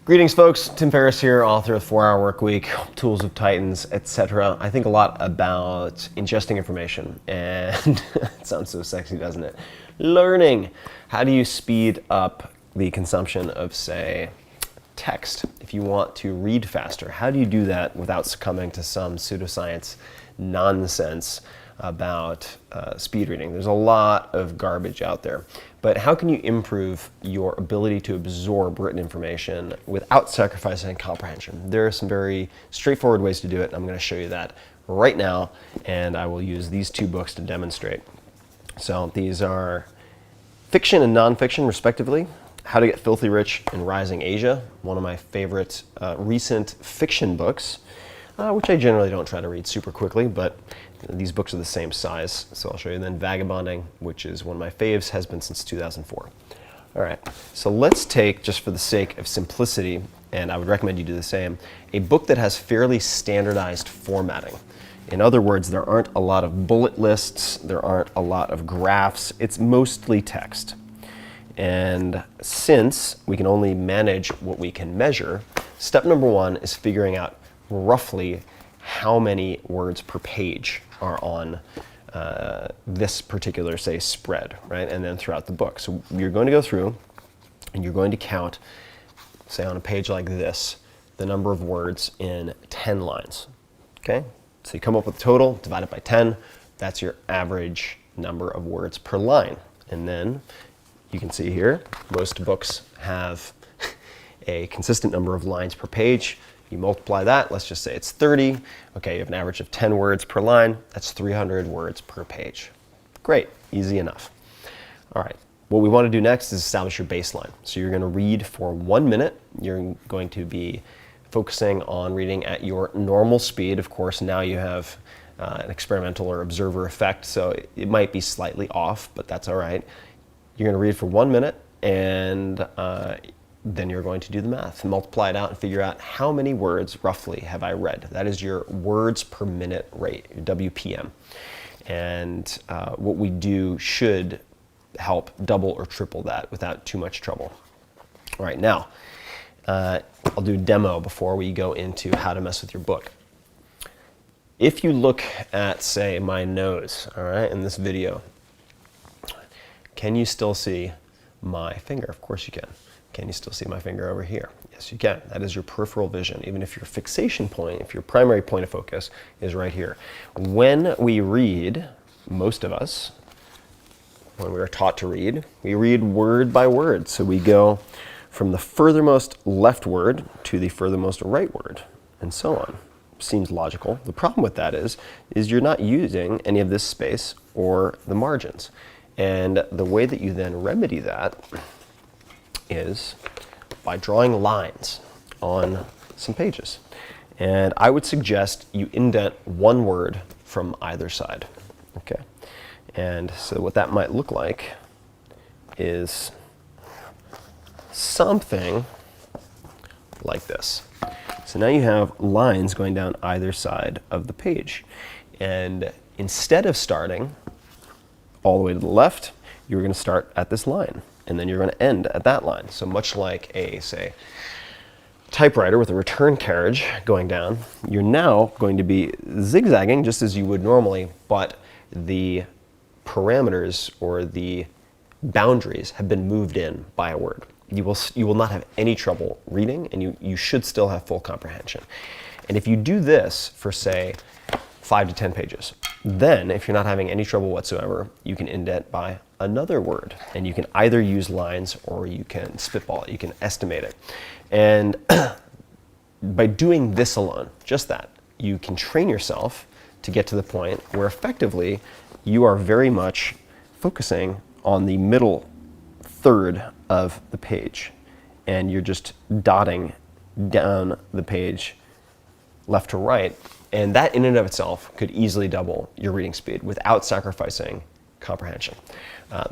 Greetings, folks. Tim Ferriss here, author of 4-Hour Workweek, Tools of Titans, etc. I think a lot about ingesting information, and it sounds so sexy, doesn't it? Learning. How do you speed up the consumption of, say, text? If you want to read faster, how do you do that without succumbing to some pseudoscience nonsense about speed reading? There's a lot of garbage out there. But how can you improve your ability to absorb written information without sacrificing comprehension? There are some very straightforward ways to do it. I'm going to show you that right now, and I will use these two books to demonstrate. So these are fiction and nonfiction, respectively. How to Get Filthy Rich in Rising Asia, one of my favorite recent fiction books, which I generally don't try to read super quickly, but these books are the same size, so I'll show you. And then Vagabonding, which is one of my faves, has been since 2004. All right, so let's take, just for the sake of simplicity, and I would recommend you do the same, a book that has fairly standardized formatting. In other words, there aren't a lot of bullet lists, there aren't a lot of graphs, it's mostly text. And since we can only manage what we can measure, step number one is figuring out roughly how many words per page are on this particular, say, spread, right? And then throughout the book. So you're going to go through and you're going to count, say on a page like this, the number of words in 10 lines, okay? So you come up with a total, divide it by 10, that's your average number of words per line. And then you can see here, most books have a consistent number of lines per page. You multiply that, let's just say it's 30. Okay, you have an average of 10 words per line. That's 300 words per page. Great, easy enough. All right, what we want to do next is establish your baseline. So you're going to read for 1 minute. You're going to be focusing on reading at your normal speed. Of course, now you have an experimental or observer effect, so it might be slightly off, but that's all right. You're going to read for 1 minute, and then you're going to do the math, multiply it out and figure out how many words roughly have I read. That is your words per minute rate, your WPM. And what we do should help double or triple that without too much trouble. All right, now, I'll do a demo before we go into how to mess with your book. If you look at, say, my nose, all right, in this video, can you still see my finger? Of course you can. Can you still see my finger over here? Yes, you can. That is your peripheral vision, even if your fixation point, if your primary point of focus is right here. When we read, most of us, when we are taught to read, we read word by word. So we go from the furthermost left word to the furthermost right word, and so on. Seems logical. The problem with that is you're not using any of this space or the margins. And the way that you then remedy that is by drawing lines on some pages. And I would suggest you indent one word from either side, okay? And so what that might look like is something like this. So now you have lines going down either side of the page. And instead of starting all the way to the left, you're going to start at this line, and then you're going to end at that line. So much like a, say, typewriter with a return carriage going down, you're now going to be zigzagging just as you would normally, but the parameters or the boundaries have been moved in by a word. You will not have any trouble reading, and you should still have full comprehension. And if you do this for, say, 5 to 10 pages, then if you're not having any trouble whatsoever, you can indent by another word, and you can either use lines or you can spitball it, you can estimate it. And by doing this alone, just that, you can train yourself to get to the point where effectively you are very much focusing on the middle third of the page, and you're just dotting down the page left to right, and that in and of itself could easily double your reading speed without sacrificing comprehension.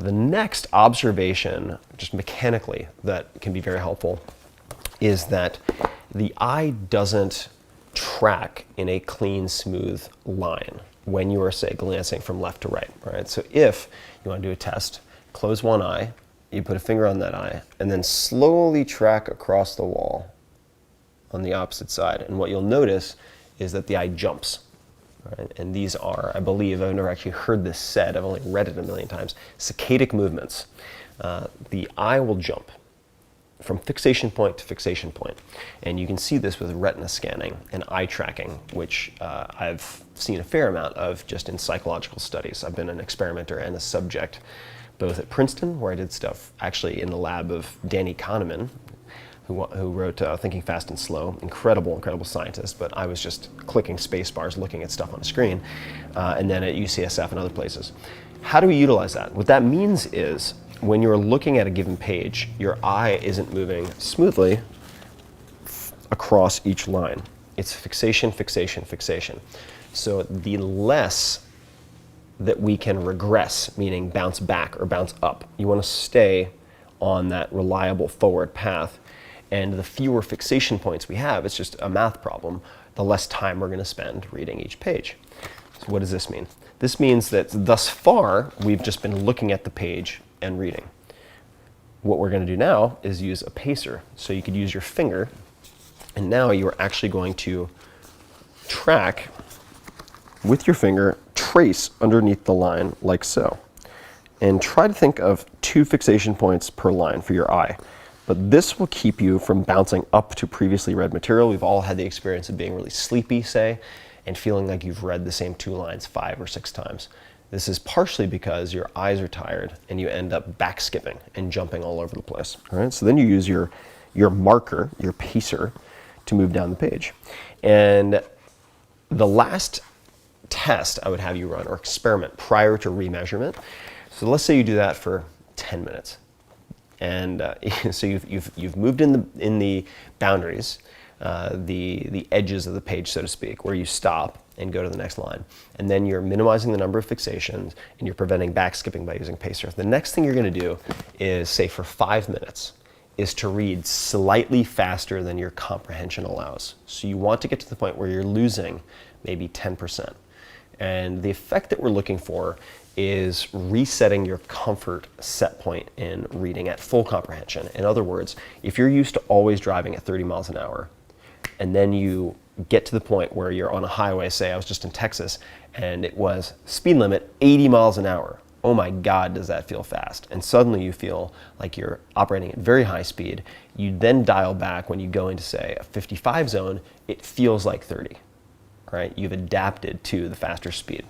The next observation, just mechanically, that can be very helpful is that the eye doesn't track in a clean, smooth line when you are, say, glancing from left to right, right? So if you want to do a test, close one eye, you put a finger on that eye, and then slowly track across the wall on the opposite side. And what you'll notice is that the eye jumps. Right? And these are, I believe, I've never actually heard this said, I've only read it a million times, saccadic movements. The eye will jump from fixation point to fixation point. And you can see this with retina scanning and eye tracking, which I've seen a fair amount of just in psychological studies. I've been an experimenter and a subject, both at Princeton, where I did stuff actually in the lab of Danny Kahneman, who wrote Thinking Fast and Slow, incredible scientist, but I was just clicking space bars, looking at stuff on a screen, and then at UCSF and other places. How do we utilize that? What that means is, when you're looking at a given page, your eye isn't moving smoothly across each line. It's fixation, fixation, fixation. So the less that we can regress, meaning bounce back or bounce up, you want to stay on that reliable forward path. And the fewer fixation points we have, it's just a math problem, the less time we're going to spend reading each page. So what does this mean? This means that thus far, we've just been looking at the page and reading. What we're going to do now is use a pacer. So you could use your finger, and now you're actually going to track with your finger, trace underneath the line like so. And try to think of 2 fixation points per line for your eye. But this will keep you from bouncing up to previously read material. We've all had the experience of being really sleepy, say, and feeling like you've read the same 2 lines 5 or 6 times. This is partially because your eyes are tired and you end up back skipping and jumping all over the place. All right, so then you use your marker, your pacer, to move down the page. And the last test I would have you run, or experiment, prior to remeasurement. So let's say you do that for 10 minutes. And so you've moved in the boundaries, the edges of the page, so to speak, where you stop and go to the next line. And then you're minimizing the number of fixations and you're preventing back skipping by using pacer. The next thing you're going to do is, say for 5 minutes, is to read slightly faster than your comprehension allows. So you want to get to the point where you're losing maybe 10%. And the effect that we're looking for is resetting your comfort set point in reading at full comprehension. In other words, if you're used to always driving at 30 miles an hour, and then you get to the point where you're on a highway, say I was just in Texas, and it was speed limit 80 miles an hour. Oh my God, does that feel fast? And suddenly you feel like you're operating at very high speed. You then dial back when you go into, say, a 55 zone, it feels like 30. Right? You've adapted to the faster speed.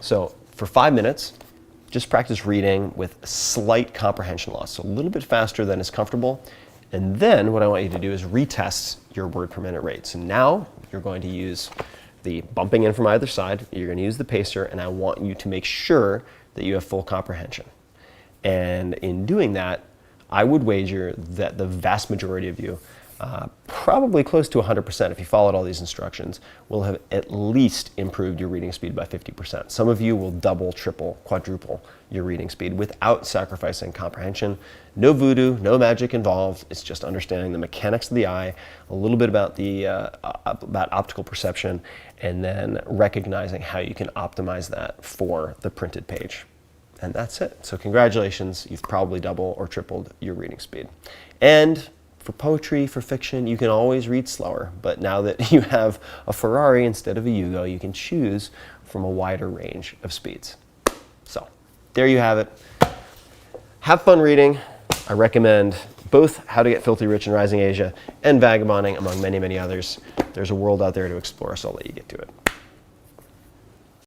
So for 5 minutes, just practice reading with slight comprehension loss, so a little bit faster than is comfortable. And then what I want you to do is retest your word per minute rate. So now you're going to use the bumping in from either side, you're going to use the pacer, and I want you to make sure that you have full comprehension. And in doing that, I would wager that the vast majority of you, probably close to 100% if you followed all these instructions, will have at least improved your reading speed by 50%. Some of you will double, triple, quadruple your reading speed without sacrificing comprehension. No voodoo, no magic involved. It's just understanding the mechanics of the eye, a little bit about about optical perception, and then recognizing how you can optimize that for the printed page. And that's it. So congratulations, you've probably doubled or tripled your reading speed. And for poetry, for fiction, you can always read slower, but now that you have a Ferrari instead of a Yugo, you can choose from a wider range of speeds. So, there you have it. Have fun reading. I recommend both How to Get Filthy Rich in Rising Asia and Vagabonding, among many, many others. There's a world out there to explore, so I'll let you get to it.